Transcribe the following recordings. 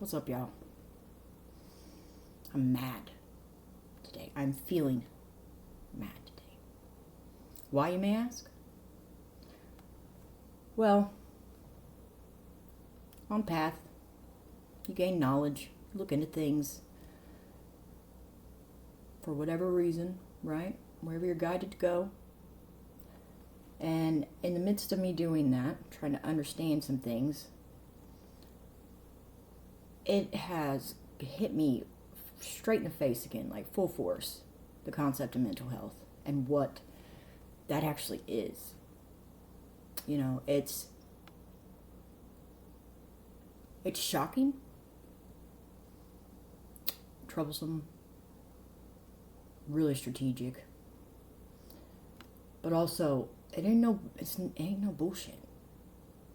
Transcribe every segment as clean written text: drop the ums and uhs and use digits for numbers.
What's up, y'all? I'm mad today. I'm feeling mad today. Why, you may ask? Well, on path, you gain knowledge, you look into things for whatever reason, right? Wherever you're guided to go. And in the midst of me doing that, trying to understand some things, it has hit me straight in the face again, like full force, the concept of mental health and what that actually is. You know, it's shocking, troublesome, really strategic, but also it ain't no bullshit.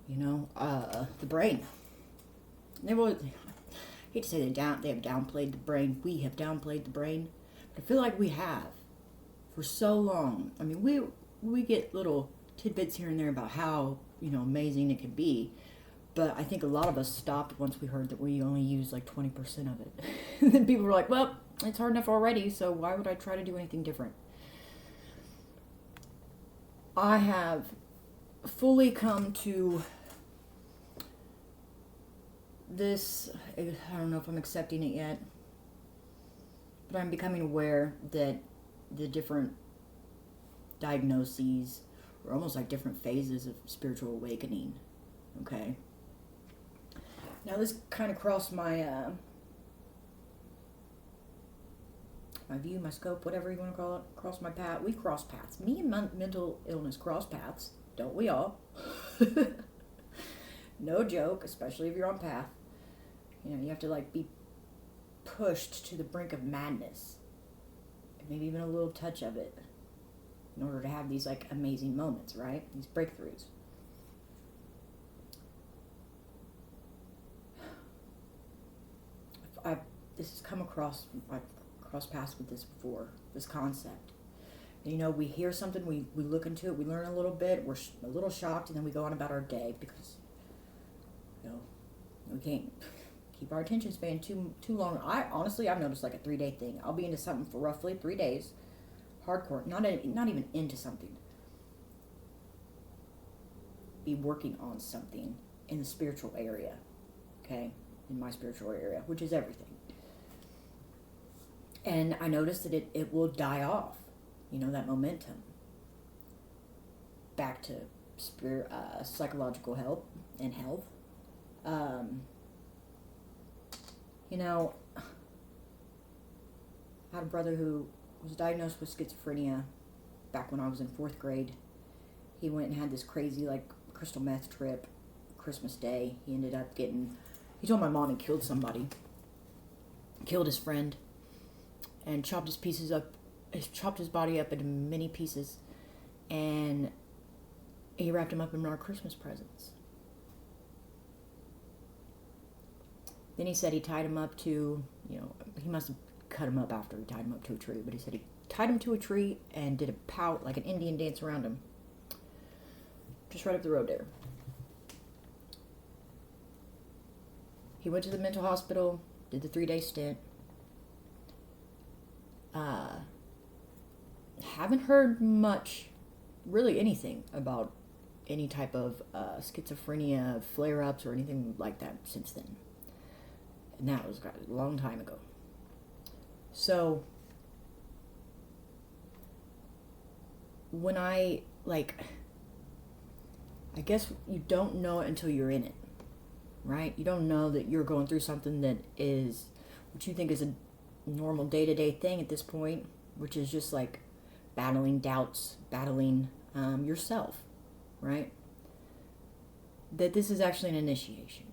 You know, the brain. I hate to say they have downplayed the brain. We have downplayed the brain, but I feel like we have for so long. I mean, we get little tidbits here and there about how, you know, amazing it can be, but I think a lot of us stopped once we heard that we only use like 20% of it. And then people were like, well, it's hard enough already, so why would I try to do anything different? I have fully come to this, I don't know if I'm accepting it yet, but I'm becoming aware that the different diagnoses are almost like different phases of spiritual awakening. Okay. Now this kind of crossed my my view, my scope, whatever you want to call it, cross my path. We cross paths. Me and mental illness cross paths, don't we all? No joke, especially if you're on path. You know, you have to like be pushed to the brink of madness, and maybe even a little touch of it, in order to have these like amazing moments, right? These breakthroughs. This has come across, I've crossed paths with this before, this concept. And, you know, we hear something, we look into it, we learn a little bit, we're a little shocked, and then we go on about our day because, you know, we can't keep our attention span too long. I've noticed like a 3-day thing. I'll be into something for roughly 3 days, hardcore, not even into something. Be working on something in the spiritual area, okay? In my spiritual area, which is everything. And I noticed that it will die off, you know, that momentum. Back to psychological help and health. You know, I had a brother who was diagnosed with schizophrenia back when I was in 4th grade. He went and had this crazy, like, crystal meth trip Christmas Day. He ended up he told my mom he killed somebody. Killed his friend. And chopped his body up into many pieces. And he wrapped him up in our Christmas presents. Then he said he tied him up to, you know, he must have cut him up after he tied him up to a tree, but he said he tied him to a tree and did a pout, like an Indian dance around him. Just right up the road there. He went to the mental hospital, did the 3-day stint. Haven't heard much, really anything about any type of schizophrenia flare-ups or anything like that since then. And that was a long time ago. So, when I guess you don't know it until you're in it, right? You don't know that you're going through something that is what you think is a normal day-to-day thing at this point, which is just like battling doubts, battling yourself, right? That this is actually an initiation.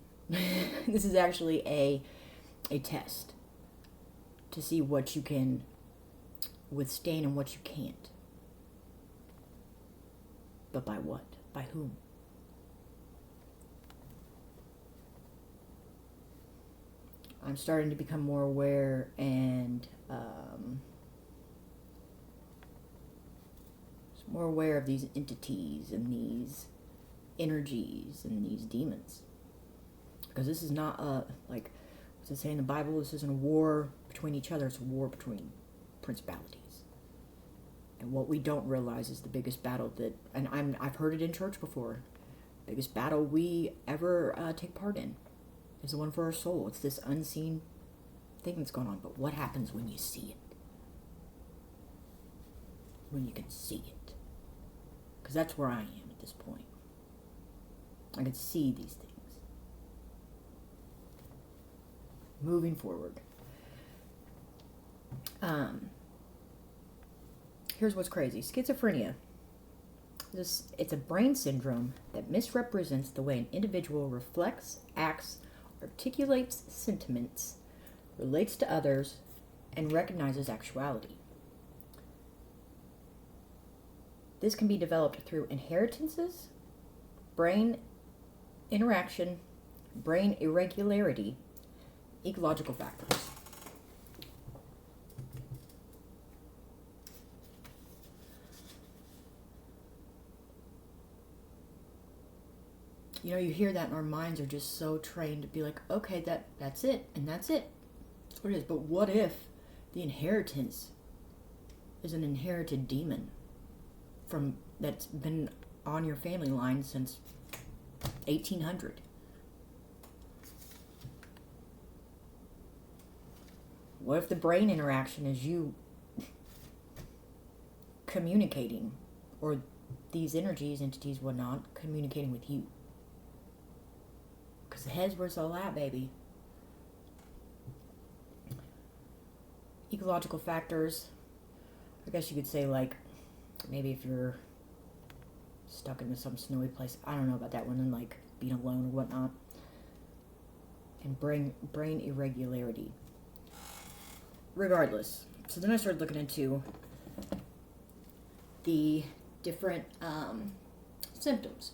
This is actually a test to see what you can withstand and what you can't. But by what? By whom? I'm starting to become more aware and more aware of these entities and these energies and these demons. Because this is not like Does it say in the Bible this isn't a war between each other, it's a war between principalities. And what we don't realize is the biggest battle that, and I've heard it in church before, biggest battle we ever take part in is the one for our soul. It's this unseen thing that's going on. But what happens when you see it? When you can see it. Because that's where I am at this point. I can see these things. Moving forward. Here's what's crazy. Schizophrenia. It's a brain syndrome that misrepresents the way an individual reflects, acts, articulates sentiments, relates to others, and recognizes actuality. This can be developed through inheritances, brain interaction, brain irregularity, ecological factors. You know, you hear that and our minds are just so trained to be like, okay, that's it, and that's it. That's what it is. But what if the inheritance is an inherited demon that's been on your family line since 1800? What if the brain interaction is you communicating, or these energies, entities, whatnot, communicating with you? Because the head's where it's all at, baby. Ecological factors. I guess you could say, like, maybe if you're stuck into some snowy place. I don't know about that one. And, like, being alone or whatnot. And brain irregularity. Regardless. So then I started looking into the different symptoms,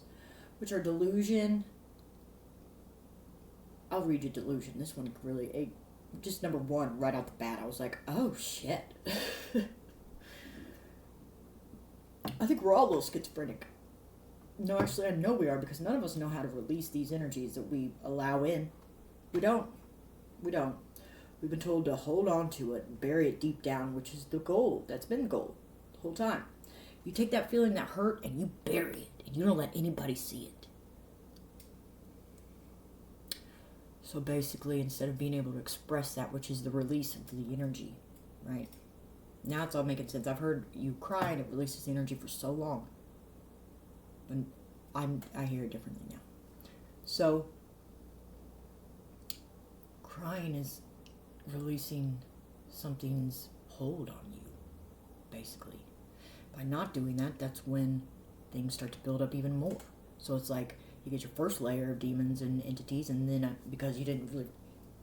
which are delusion. I'll read you delusion. This one really, just number one, right out the bat, I was like, oh shit. I think we're all a little schizophrenic. No, actually, I know we are, because none of us know how to release these energies that we allow in. We don't. We've been told to hold on to it and bury it deep down, which is the goal. That's been the goal the whole time. You take that feeling, that hurt, and you bury it, and you don't let anybody see it. So basically, instead of being able to express that, which is the release of the energy, right? Now it's all making sense. I've heard you cry and it releases the energy for so long. And I hear it differently now. So, crying is releasing something's hold on you, basically. By not doing that, that's when things start to build up even more. So it's like, you get your first layer of demons and entities, and then because you didn't really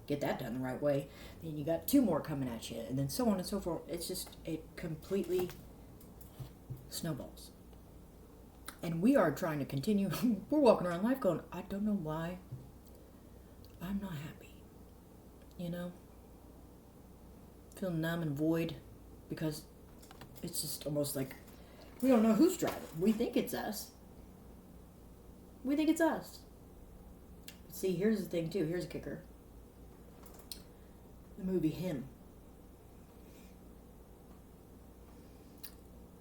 get that done the right way, then you got two more coming at you, and then so on and so forth. It's just, it completely snowballs. And we are trying to continue. We're walking around life going, I don't know why I'm not happy. You know? Feel numb and void, because it's just almost like we don't know who's driving. We think it's us. We think it's us. But see, here's the thing too. Here's a kicker. The movie Him.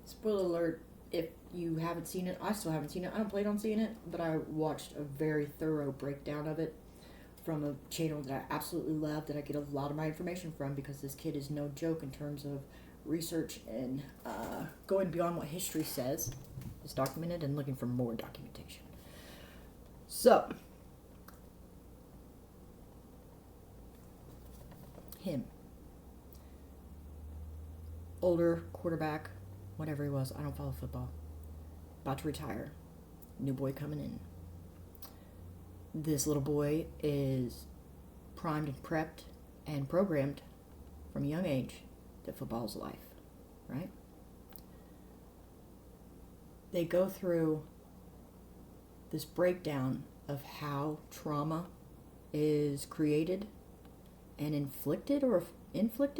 Spoiler alert, if you haven't seen it, I still haven't seen it. I don't plan on seeing it, but I watched a very thorough breakdown of it from a channel that I absolutely love, that I get a lot of my information from, because this kid is no joke in terms of research and going beyond what history says. It's documented and looking for more documentation. So, Him. Older quarterback, whatever he was, I don't follow football. About to retire. New boy coming in. This little boy is primed and prepped and programmed from a young age that football's life, right? They go through this breakdown of how trauma is created and inflicted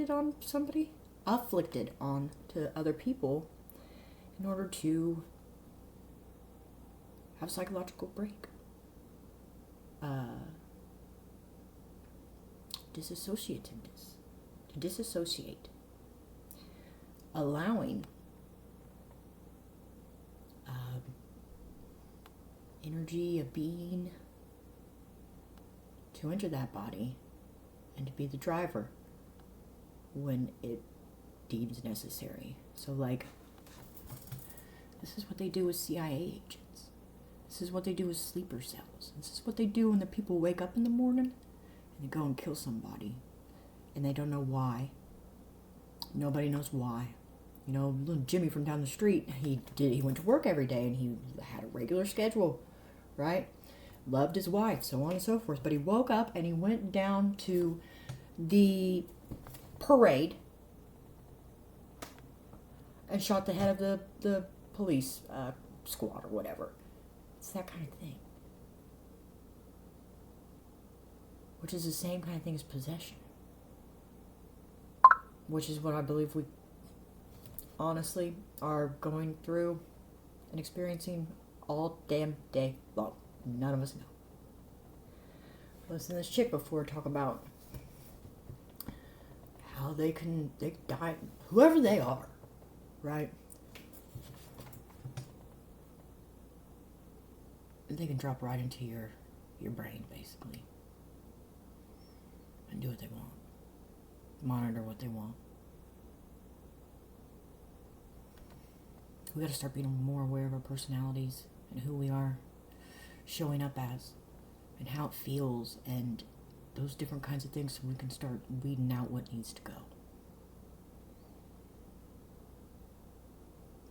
on somebody, afflicted on to other people in order to have a psychological break. disassociativeness, to disassociate, allowing energy, a being, to enter that body and to be the driver when it deems necessary. So, like, this is what they do with CIA agents. This is what they do with sleeper cells. This is what they do when the people wake up in the morning and they go and kill somebody and they don't know why. Nobody knows why. You know, little Jimmy from down the street, he went to work every day and he had a regular schedule, right? Loved his wife, so on and so forth. But he woke up and he went down to the parade and shot the head of the police squad or whatever. It's that kind of thing. Which is the same kind of thing as possession. Which is what I believe we honestly are going through and experiencing all damn day long. None of us know. Listen to this chick before talk about how they die, whoever they are, right? They can drop right into your brain, basically, and do what they want, monitor what they want. We got to start being more aware of our personalities and who we are showing up as and how it feels and those different kinds of things, so we can start weeding out what needs to go.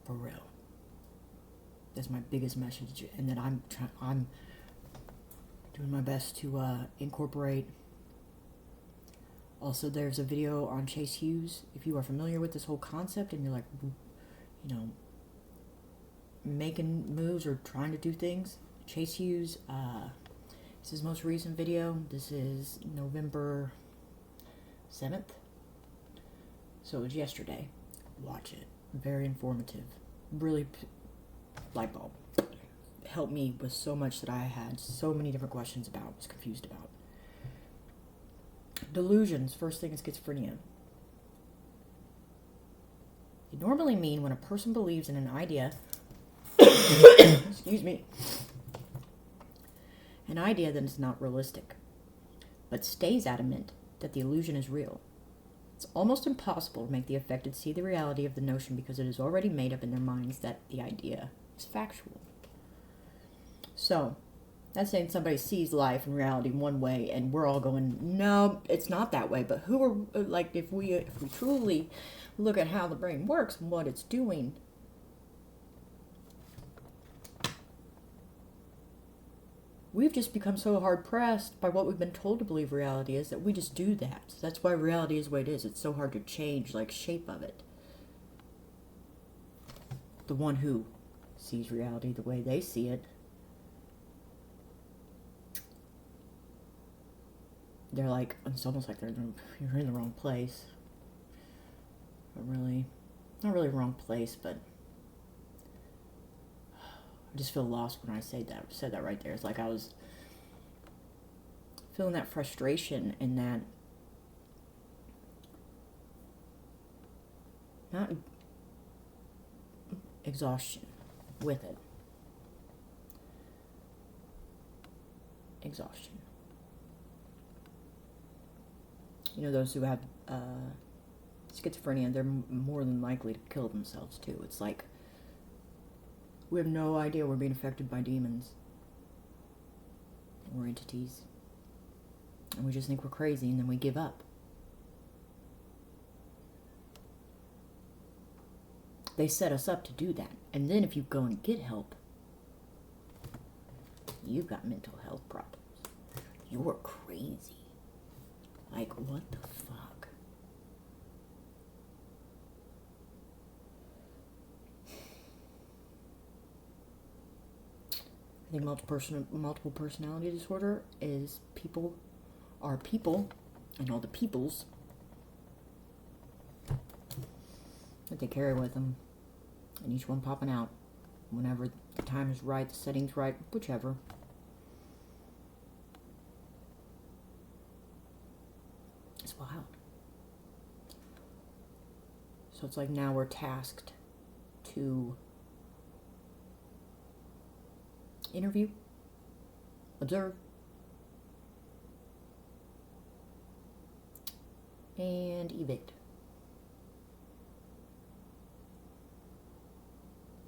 For real. That's my biggest message, and that I'm doing my best to incorporate. Also, there's a video on Chase Hughes. If you are familiar with this whole concept and you're like, you know, making moves or trying to do things, Chase Hughes, this is his most recent video. This is November 7th. So it was yesterday. Watch it. Very informative. Really light bulb. Helped me with so much that I had so many different questions about, was confused about. Delusions. First thing is schizophrenia. They normally mean when a person believes in an idea excuse me, an idea that is not realistic, but stays adamant that the illusion is real. It's almost impossible to make the affected see the reality of the notion because it is already made up in their minds that the idea is factual. So, that's saying somebody sees life and reality one way and we're all going, no, it's not that way. But who are, like, if we truly look at how the brain works and what it's doing, we've just become so hard-pressed by what we've been told to believe reality is that we just do that. So that's why reality is the way it is. It's so hard to change, like, shape of it. The one who sees reality the way they see it, they're like, it's almost like you're in the wrong place. But really, not really wrong place, but I just feel lost when I said that right there. It's like I was feeling that frustration and that not exhaustion with it. Exhaustion. You know, those who have schizophrenia, they're more than likely to kill themselves too. It's like we have no idea we're being affected by demons or entities. And we just think we're crazy and then we give up. They set us up to do that. And then if you go and get help, you've got mental health problems. You're crazy. Like, what the fuck? I think multiple personality disorder is people are people and all the peoples that they carry with them, and each one popping out whenever the time is right, the setting's right, whichever. That's wild. So it's like now we're tasked to interview, observe, and evict.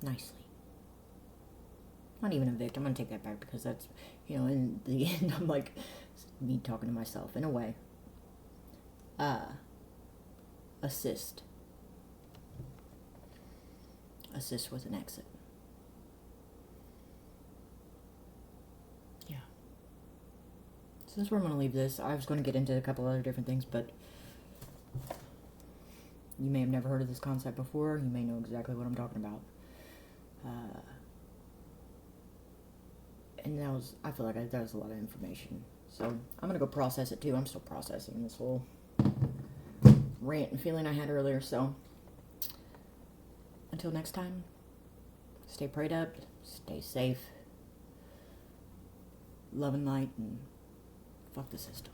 Nicely. Not even evict. I'm going to take that back because that's, in the end, I'm like me talking to myself in a way. Assist. Assist with an exit. Yeah. So that's where I'm going to leave this. I was going to get into a couple other different things, but you may have never heard of this concept before. You may know exactly what I'm talking about. And I feel like that was a lot of information. So I'm going to go process it too. I'm still processing this whole rant and feeling I had earlier. So until next time, stay prayed up, stay safe, love and light, and fuck the system.